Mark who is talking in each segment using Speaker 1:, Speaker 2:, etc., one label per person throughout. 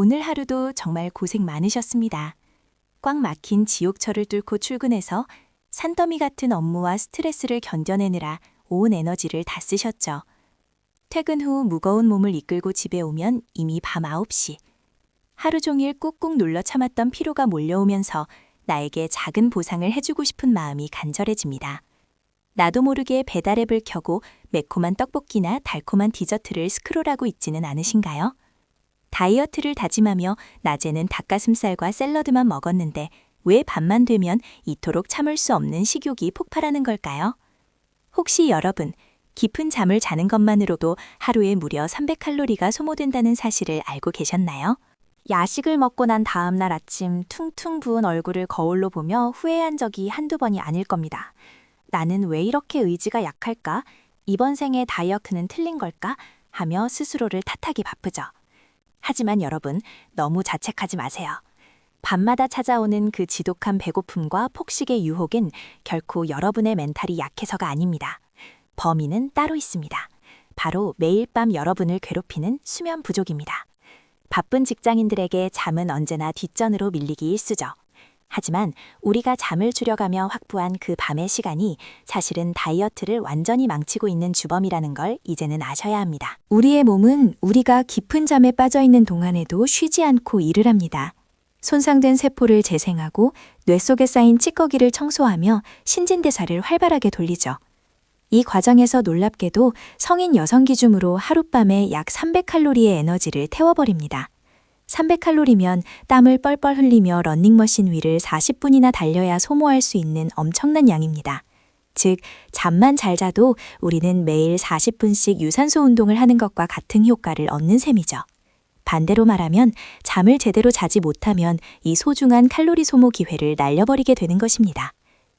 Speaker 1: 오늘 하루도 정말 고생 많으셨습니다. 꽉 막힌 지옥철을 뚫고 출근해서 산더미 같은 업무와 스트레스를 견뎌내느라 온 에너지를 다 쓰셨죠. 퇴근 후 무거운 몸을 이끌고 집에 오면 이미 밤 9시. 하루 종일 꾹꾹 눌러 참았던 피로가 몰려오면서 나에게 작은 보상을 해주고 싶은 마음이 간절해집니다. 나도 모르게 배달앱을 켜고 매콤한 떡볶이나 달콤한 디저트를 스크롤하고 있지는 않으신가요? 다이어트를 다짐하며 낮에는 닭가슴살과 샐러드만 먹었는데 왜 밤만 되면 이토록 참을 수 없는 식욕이 폭발하는 걸까요? 혹시 여러분, 깊은 잠을 자는 것만으로도 하루에 무려 300칼로리가 소모된다는 사실을 알고 계셨나요? 야식을 먹고 난 다음 날 아침 퉁퉁 부은 얼굴을 거울로 보며 후회한 적이 한두 번이 아닐 겁니다. 나는 왜 이렇게 의지가 약할까? 이번 생에 다이어트는 틀린 걸까? 하며 스스로를 탓하기 바쁘죠. 하지만 여러분, 너무 자책하지 마세요. 밤마다 찾아오는 그 지독한 배고픔과 폭식의 유혹은 결코 여러분의 멘탈이 약해서가 아닙니다. 범인은 따로 있습니다. 바로 매일 밤 여러분을 괴롭히는 수면 부족입니다. 바쁜 직장인들에게 잠은 언제나 뒷전으로 밀리기 일쑤죠. 하지만 우리가 잠을 줄여가며 확보한 그 밤의 시간이 사실은 다이어트를 완전히 망치고 있는 주범이라는 걸 이제는 아셔야 합니다. 우리의 몸은 우리가 깊은 잠에 빠져 있는 동안에도 쉬지 않고 일을 합니다. 손상된 세포를 재생하고 뇌 속에 쌓인 찌꺼기를 청소하며 신진대사를 활발하게 돌리죠. 이 과정에서 놀랍게도 성인 여성 기준으로 하룻밤에 약 300칼로리의 에너지를 태워버립니다. 300칼로리면 땀을 뻘뻘 흘리며 러닝머신 위를 40분이나 달려야 소모할 수 있는 엄청난 양입니다. 즉, 잠만 잘 자도 우리는 매일 40분씩 유산소 운동을 하는 것과 같은 효과를 얻는 셈이죠. 반대로 말하면 잠을 제대로 자지 못하면 이 소중한 칼로리 소모 기회를 날려버리게 되는 것입니다.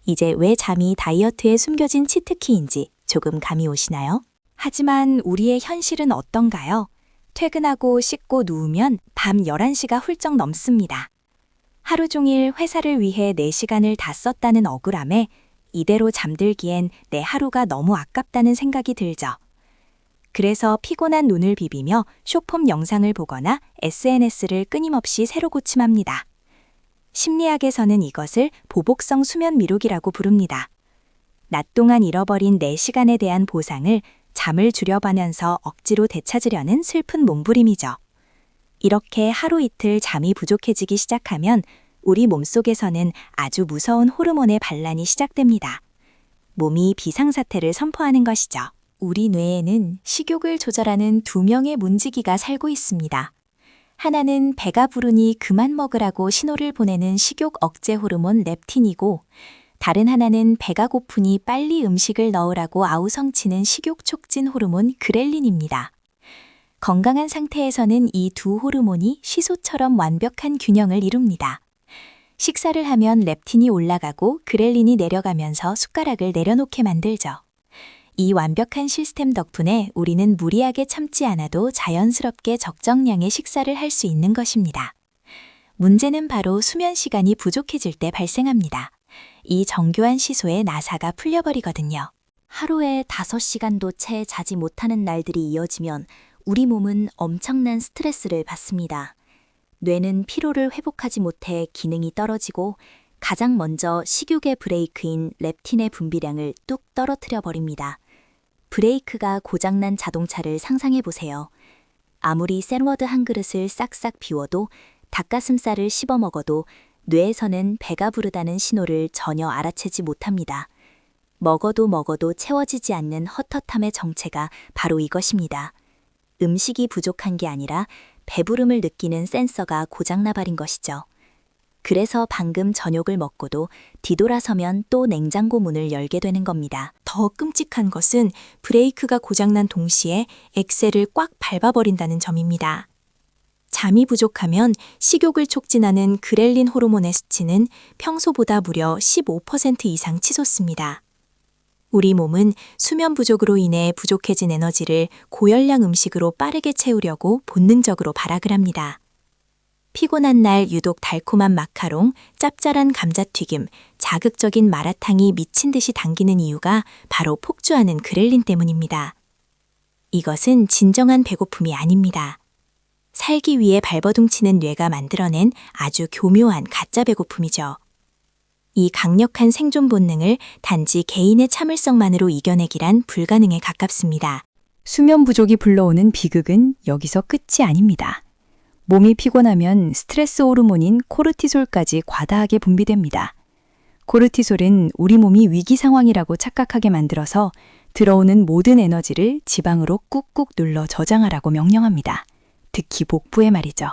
Speaker 1: 이제 왜 잠이 다이어트에 숨겨진 치트키인지 조금 감이 오시나요? 하지만 우리의 현실은 어떤가요? 퇴근하고 씻고 누우면 밤 11시가 훌쩍 넘습니다. 하루 종일 회사를 위해 4시간을 다 썼다는 억울함에 이대로 잠들기엔 내 하루가 너무 아깝다는 생각이 들죠. 그래서 피곤한 눈을 비비며 숏폼 영상을 보거나 SNS를 끊임없이 새로 고침합니다. 심리학에서는 이것을 보복성 수면 미루기라고 부릅니다. 낮 동안 잃어버린 4시간에 대한 보상을 잠을 줄여가면서 억지로 되찾으려는 슬픈 몸부림이죠. 이렇게 하루 이틀 잠이 부족해지기 시작하면 우리 몸속에서는 아주 무서운 호르몬의 반란이 시작됩니다. 몸이 비상사태를 선포하는 것이죠. 우리 뇌에는 식욕을 조절하는 2명의 문지기가 살고 있습니다. 하나는 배가 부르니 그만 먹으라고 신호를 보내는 식욕 억제 호르몬 렙틴이고, 다른 하나는 배가 고프니 빨리 음식을 넣으라고 아우성치는 식욕 촉진 호르몬 그렐린입니다. 건강한 상태에서는 이 두 호르몬이 시소처럼 완벽한 균형을 이룹니다. 식사를 하면 렙틴이 올라가고 그렐린이 내려가면서 숟가락을 내려놓게 만들죠. 이 완벽한 시스템 덕분에 우리는 무리하게 참지 않아도 자연스럽게 적정량의 식사를 할 수 있는 것입니다. 문제는 바로 수면 시간이 부족해질 때 발생합니다. 이 정교한 시소에 나사가 풀려버리거든요. 하루에 5시간도 채 자지 못하는 날들이 이어지면 우리 몸은 엄청난 스트레스를 받습니다. 뇌는 피로를 회복하지 못해 기능이 떨어지고 가장 먼저 식욕의 브레이크인 렙틴의 분비량을 뚝 떨어뜨려 버립니다. 브레이크가 고장난 자동차를 상상해 보세요. 아무리 샐러드 한 그릇을 싹싹 비워도 닭가슴살을 씹어 먹어도 뇌에서는 배가 부르다는 신호를 전혀 알아채지 못합니다. 먹어도 채워지지 않는 헛헛함의 정체가 바로 이것입니다. 음식이 부족한 게 아니라 배부름을 느끼는 센서가 고장나버린 것이죠. 그래서 방금 저녁을 먹고도 뒤돌아서면 또 냉장고 문을 열게 되는 겁니다. 더 끔찍한 것은 브레이크가 고장난 동시에 엑셀을 꽉 밟아버린다는 점입니다. 잠이 부족하면 식욕을 촉진하는 그렐린 호르몬의 수치는 평소보다 무려 15% 이상 치솟습니다. 우리 몸은 수면 부족으로 인해 부족해진 에너지를 고열량 음식으로 빠르게 채우려고 본능적으로 발악을 합니다. 피곤한 날 유독 달콤한 마카롱, 짭짤한 감자튀김, 자극적인 마라탕이 미친 듯이 당기는 이유가 바로 폭주하는 그렐린 때문입니다. 이것은 진정한 배고픔이 아닙니다. 살기 위해 발버둥치는 뇌가 만들어낸 아주 교묘한 가짜 배고픔이죠. 이 강력한 생존 본능을 단지 개인의 참을성만으로 이겨내기란 불가능에 가깝습니다.
Speaker 2: 수면 부족이 불러오는 비극은 여기서 끝이 아닙니다. 몸이 피곤하면 스트레스 호르몬인 코르티솔까지 과다하게 분비됩니다. 코르티솔은 우리 몸이 위기 상황이라고 착각하게 만들어서 들어오는 모든 에너지를 지방으로 꾹꾹 눌러 저장하라고 명령합니다. 특히 복부에 말이죠.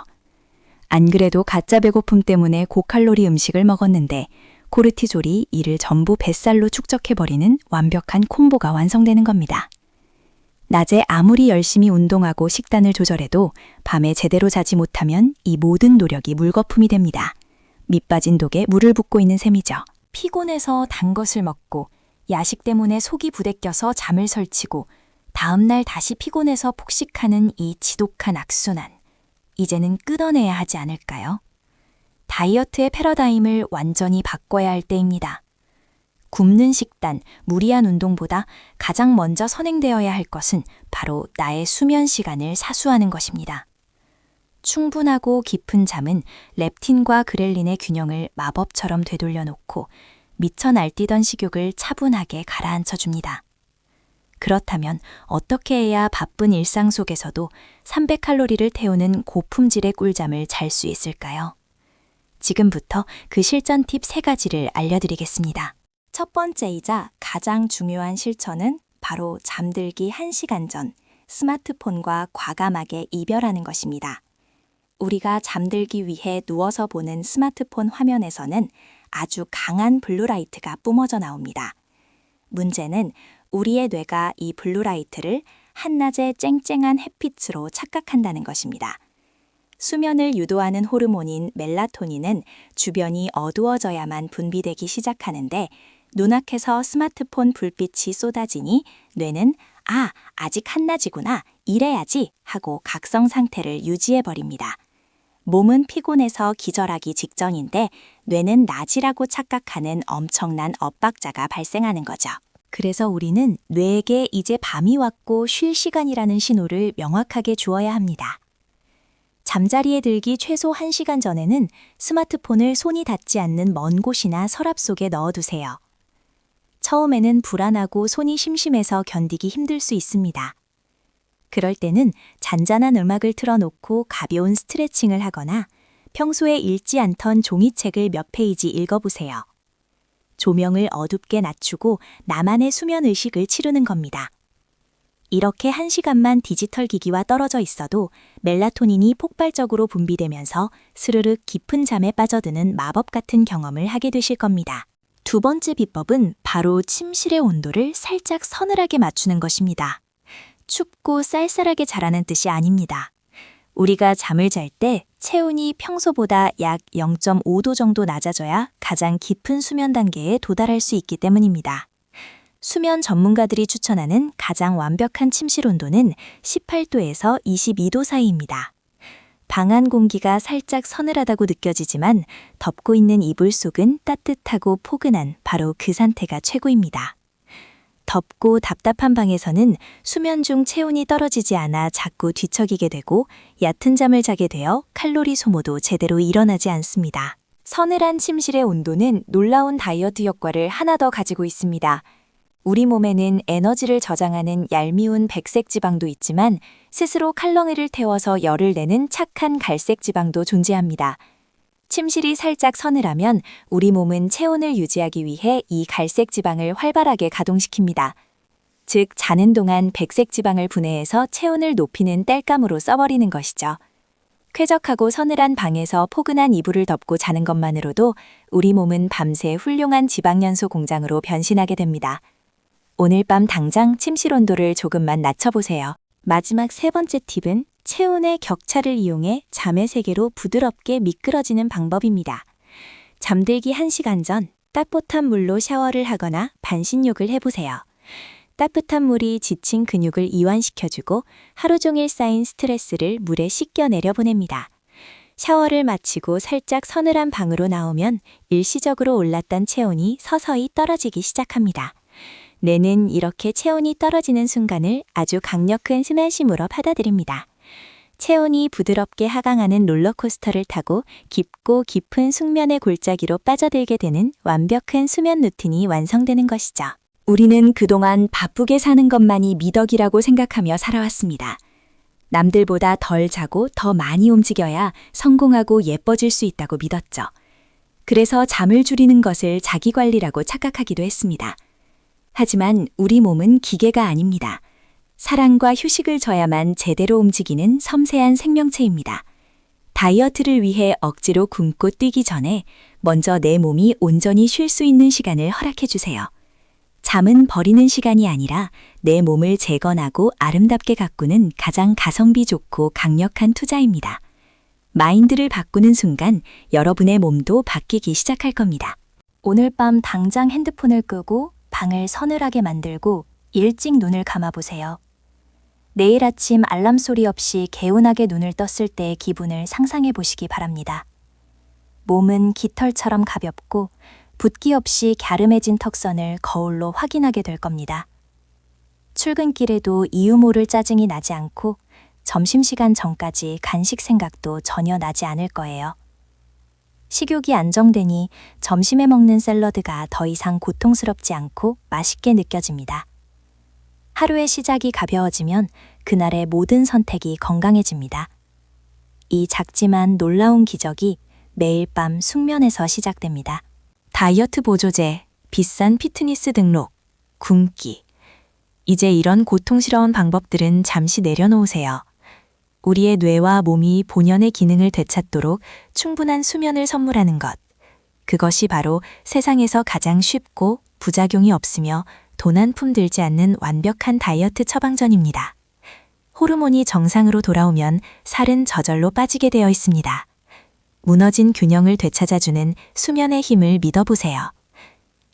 Speaker 2: 안 그래도 가짜 배고픔 때문에 고칼로리 음식을 먹었는데 코르티솔이 이를 전부 뱃살로 축적해버리는 완벽한 콤보가 완성되는 겁니다. 낮에 아무리 열심히 운동하고 식단을 조절해도 밤에 제대로 자지 못하면 이 모든 노력이 물거품이 됩니다. 밑 빠진 독에 물을 붓고 있는 셈이죠.
Speaker 1: 피곤해서 단 것을 먹고 야식 때문에 속이 부대껴서 잠을 설치고 다음날 다시 피곤해서 폭식하는 이 지독한 악순환. 이제는 끊어내야 하지 않을까요? 다이어트의 패러다임을 완전히 바꿔야 할 때입니다. 굶는 식단, 무리한 운동보다 가장 먼저 선행되어야 할 것은 바로 나의 수면 시간을 사수하는 것입니다. 충분하고 깊은 잠은 렙틴과 그렐린의 균형을 마법처럼 되돌려 놓고 미쳐 날뛰던 식욕을 차분하게 가라앉혀줍니다. 그렇다면 어떻게 해야 바쁜 일상 속에서도 300칼로리를 태우는 고품질의 꿀잠을 잘 수 있을까요? 지금부터 그 실전 팁 3가지를 알려드리겠습니다. 첫 번째이자 가장 중요한 실천은 바로 잠들기 1시간 전 스마트폰과 과감하게 이별하는 것입니다. 우리가 잠들기 위해 누워서 보는 스마트폰 화면에서는 아주 강한 블루라이트가 뿜어져 나옵니다. 문제는 우리의 뇌가 이 블루라이트를 한낮의 쨍쨍한 햇빛으로 착각한다는 것입니다. 수면을 유도하는 호르몬인 멜라토닌은 주변이 어두워져야만 분비되기 시작하는데 눈앞에서 스마트폰 불빛이 쏟아지니 뇌는 아직 한낮이구나, 이래야지 하고 각성 상태를 유지해버립니다. 몸은 피곤해서 기절하기 직전인데 뇌는 낮이라고 착각하는 엄청난 엇박자가 발생하는 거죠. 그래서 우리는 뇌에게 이제 밤이 왔고 쉴 시간이라는 신호를 명확하게 주어야 합니다. 잠자리에 들기 최소 1시간 전에는 스마트폰을 손이 닿지 않는 먼 곳이나 서랍 속에 넣어두세요. 처음에는 불안하고 손이 심심해서 견디기 힘들 수 있습니다. 그럴 때는 잔잔한 음악을 틀어놓고 가벼운 스트레칭을 하거나 평소에 읽지 않던 종이책을 몇 페이지 읽어보세요. 조명을 어둡게 낮추고 나만의 수면 의식을 치르는 겁니다. 이렇게 1시간만 디지털 기기와 떨어져 있어도 멜라토닌이 폭발적으로 분비되면서 스르륵 깊은 잠에 빠져드는 마법 같은 경험을 하게 되실 겁니다. 두 번째 비법은 바로 침실의 온도를 살짝 서늘하게 맞추는 것입니다. 춥고 쌀쌀하게 자라는 뜻이 아닙니다. 우리가 잠을 잘 때 체온이 평소보다 약 0.5도 정도 낮아져야 가장 깊은 수면 단계에 도달할 수 있기 때문입니다. 수면 전문가들이 추천하는 가장 완벽한 침실 온도는 18도에서 22도 사이입니다. 방 안 공기가 살짝 서늘하다고 느껴지지만 덮고 있는 이불 속은 따뜻하고 포근한 바로 그 상태가 최고입니다. 덥고 답답한 방에서는 수면 중 체온이 떨어지지 않아 자꾸 뒤척이게 되고 얕은 잠을 자게 되어 칼로리 소모도 제대로 일어나지 않습니다. 서늘한 침실의 온도는 놀라운 다이어트 효과를 하나 더 가지고 있습니다. 우리 몸에는 에너지를 저장하는 얄미운 백색 지방도 있지만 스스로 칼로리를 태워서 열을 내는 착한 갈색 지방도 존재합니다. 침실이 살짝 서늘하면 우리 몸은 체온을 유지하기 위해 이 갈색 지방을 활발하게 가동시킵니다. 즉, 자는 동안 백색 지방을 분해해서 체온을 높이는 땔감으로 써버리는 것이죠. 쾌적하고 서늘한 방에서 포근한 이불을 덮고 자는 것만으로도 우리 몸은 밤새 훌륭한 지방연소 공장으로 변신하게 됩니다. 오늘 밤 당장 침실 온도를 조금만 낮춰보세요. 마지막 3번째 팁은 체온의 격차를 이용해 잠의 세계로 부드럽게 미끄러지는 방법입니다. 잠들기 1시간 전 따뜻한 물로 샤워를 하거나 반신욕을 해보세요. 따뜻한 물이 지친 근육을 이완시켜주고 하루 종일 쌓인 스트레스를 물에 씻겨 내려보냅니다. 샤워를 마치고 살짝 서늘한 방으로 나오면 일시적으로 올랐던 체온이 서서히 떨어지기 시작합니다. 뇌는 이렇게 체온이 떨어지는 순간을 아주 강력한 스매싱으로 받아들입니다. 체온이 부드럽게 하강하는 롤러코스터를 타고 깊고 깊은 숙면의 골짜기로 빠져들게 되는 완벽한 수면 루틴이 완성되는 것이죠.
Speaker 2: 우리는 그동안 바쁘게 사는 것만이 미덕이라고 생각하며 살아왔습니다. 남들보다 덜 자고 더 많이 움직여야 성공하고 예뻐질 수 있다고 믿었죠. 그래서 잠을 줄이는 것을 자기관리라고 착각하기도 했습니다. 하지만 우리 몸은 기계가 아닙니다. 사랑과 휴식을 줘야만 제대로 움직이는 섬세한 생명체입니다. 다이어트를 위해 억지로 굶고 뛰기 전에 먼저 내 몸이 온전히 쉴 수 있는 시간을 허락해 주세요. 잠은 버리는 시간이 아니라 내 몸을 재건하고 아름답게 가꾸는 가장 가성비 좋고 강력한 투자입니다. 마인드를 바꾸는 순간 여러분의 몸도 바뀌기 시작할 겁니다.
Speaker 1: 오늘 밤 당장 핸드폰을 끄고 방을 서늘하게 만들고 일찍 눈을 감아보세요. 내일 아침 알람 소리 없이 개운하게 눈을 떴을 때의 기분을 상상해 보시기 바랍니다. 몸은 깃털처럼 가볍고 붓기 없이 갸름해진 턱선을 거울로 확인하게 될 겁니다. 출근길에도 이유 모를 짜증이 나지 않고 점심시간 전까지 간식 생각도 전혀 나지 않을 거예요. 식욕이 안정되니 점심에 먹는 샐러드가 더 이상 고통스럽지 않고 맛있게 느껴집니다. 하루의 시작이 가벼워지면 그날의 모든 선택이 건강해집니다. 이 작지만 놀라운 기적이 매일 밤 숙면에서 시작됩니다.
Speaker 2: 다이어트 보조제, 비싼 피트니스 등록, 굶기. 이제 이런 고통스러운 방법들은 잠시 내려놓으세요. 우리의 뇌와 몸이 본연의 기능을 되찾도록 충분한 수면을 선물하는 것. 그것이 바로 세상에서 가장 쉽고 부작용이 없으며 돈 한 푼 들지 않는 완벽한 다이어트 처방전입니다. 호르몬이 정상으로 돌아오면 살은 저절로 빠지게 되어 있습니다. 무너진 균형을 되찾아주는 수면의 힘을 믿어보세요.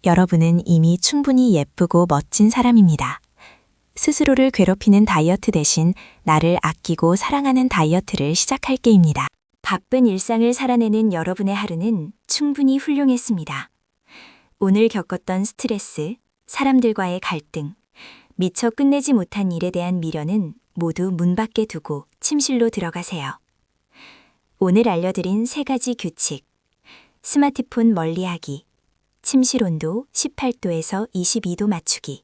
Speaker 2: 여러분은 이미 충분히 예쁘고 멋진 사람입니다. 스스로를 괴롭히는 다이어트 대신 나를 아끼고 사랑하는 다이어트를 시작할 게입니다.
Speaker 1: 바쁜 일상을 살아내는 여러분의 하루는 충분히 훌륭했습니다. 오늘 겪었던 스트레스, 사람들과의 갈등, 미처 끝내지 못한 일에 대한 미련은 모두 문 밖에 두고 침실로 들어가세요. 오늘 알려드린 3가지 규칙. 스마트폰 멀리하기, 침실 온도 18도에서 22도 맞추기,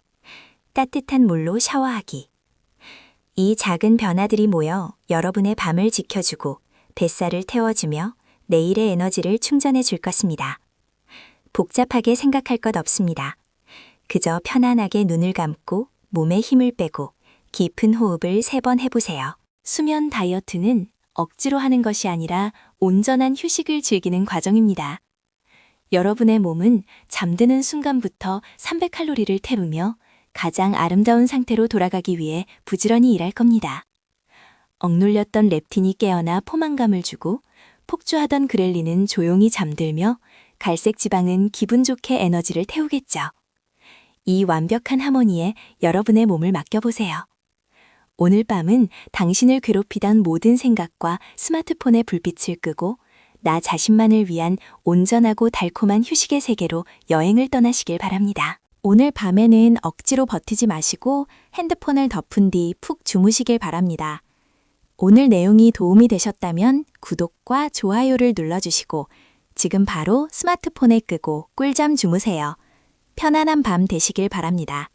Speaker 1: 따뜻한 물로 샤워하기. 이 작은 변화들이 모여 여러분의 밤을 지켜주고 뱃살을 태워주며 내일의 에너지를 충전해 줄 것입니다. 복잡하게 생각할 것 없습니다. 그저 편안하게 눈을 감고 몸에 힘을 빼고 깊은 호흡을 3번 해보세요. 수면 다이어트는 억지로 하는 것이 아니라 온전한 휴식을 즐기는 과정입니다. 여러분의 몸은 잠드는 순간부터 300칼로리를 태우며 가장 아름다운 상태로 돌아가기 위해 부지런히 일할 겁니다. 억눌렸던 렙틴이 깨어나 포만감을 주고 폭주하던 그렐린은 조용히 잠들며 갈색 지방은 기분 좋게 에너지를 태우겠죠. 이 완벽한 하모니에 여러분의 몸을 맡겨보세요. 오늘 밤은 당신을 괴롭히던 모든 생각과 스마트폰의 불빛을 끄고 나 자신만을 위한 온전하고 달콤한 휴식의 세계로 여행을 떠나시길 바랍니다. 오늘 밤에는 억지로 버티지 마시고 핸드폰을 덮은 뒤 푹 주무시길 바랍니다. 오늘 내용이 도움이 되셨다면 구독과 좋아요를 눌러주시고 지금 바로 스마트폰에 끄고 꿀잠 주무세요. 편안한 밤 되시길 바랍니다.